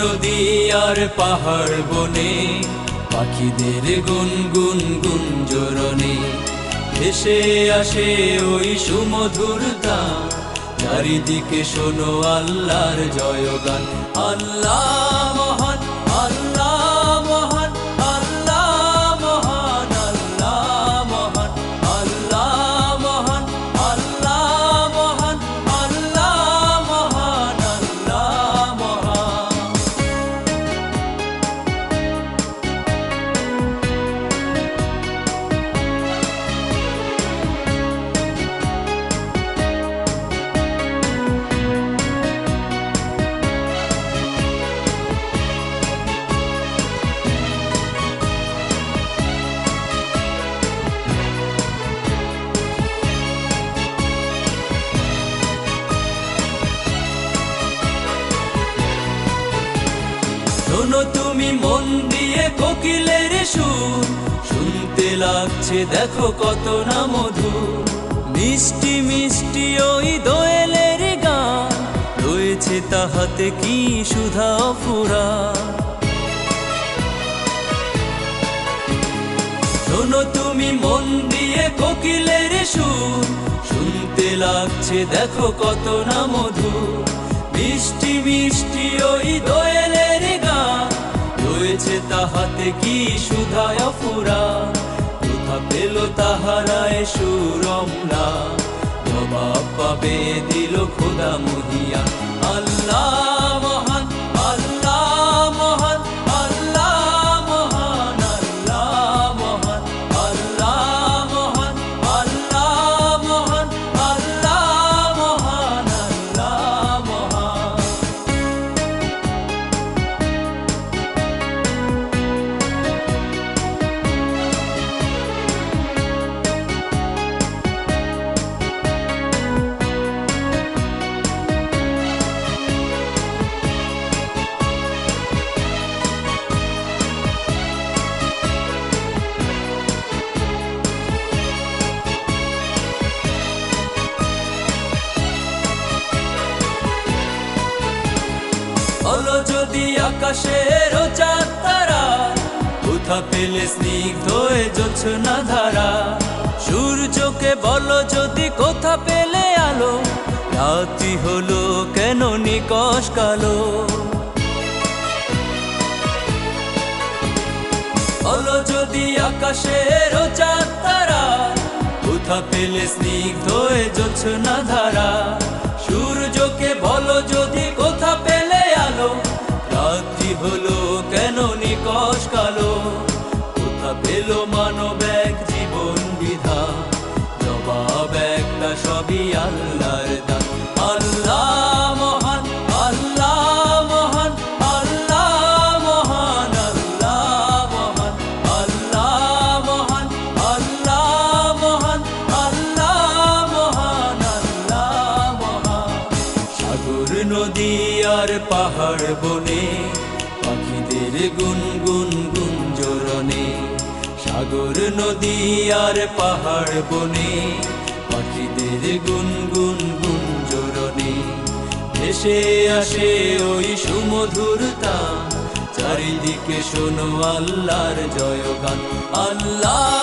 নদী আর পাহাড় বনে, পাখিদের গুনগুন গুঞ্জরণে ভেসে আসে ওই সুমধুর গান। চারিদিকে শোনো আল্লাহর জয়গান। আল্লাহ মহান, আল্লাহ মহান, আল্লাহ মহান, আল্লাহ মহান, আল্লাহ মহান, আল্লাহ মহান, আল্লাহ মহান, আল্লাহ মহান। শোনো তুমি মন দিয়ে কোকিলের সুর, শুনতে লাগছে দেখো কত না মধুর। মিষ্টি মিষ্টি ওই দোয়েলের গান, রয়েছে তাহাতে কি সুধা অফুরান। শোনো তুমি মন দিয়ে কোকিলের সুর, শুনতে লাগছে দেখো কত না মধুর। মিষ্টি মিষ্টি ওই দোয়েলের গান, রয়েছে তাহাতে কি সুধা অফুরান। কোথা পেল তাহারায় সুরমরা, জবাব পাবে দিল খোদা মহিয়া। আল্লাহ মহান, আল্লাহ মহান, আল্লাহ মহান, আল্লাহ মহান, আল্লাহ মহান, আল্লাহ মহান, আল্লাহ মহান, আল্লাহ মহান। বলো যদি আকাশের চাঁদ তারা, কোথা পেলে স্নিগ্ধ এ জোছনা ধারা। সূর্যকে বলো যদি কোথা পেলে আলো, রাতি হলো কেন নিকষ কালো। বলো যদি আকাশের চাঁদ তারা, কোথা পেলে স্নিগ্ধ এ জোছনা ধারা। সূর্যকে বলো যদি কোথা পেলে আলো, রাত্রি হলো কেন নিকষ কালো। কোথা পেল মানব এক জীবন বিধান, জবাব একটা সবই আল্লাহর দান। আল্লাহ মহান, আল্লাহ মহান, আল্লাহ মহান, আল্লাহ মহান, আল্লাহ মহান, আল্লাহ মহান, আল্লাহ মহান, আল্লাহ মহান। সাগর নদী আর পাহাড় বনে, পাখিদের গুনগুন গুঞ্জরণে। সাগর নদী আর পাহাড় বনে, পাখিদের গুনগুন গুঞ্জরণে ভেসে আসে ওই সুমধুর তান। চারিদিকে শোনো আল্লাহর জয়গান। আল্লাহ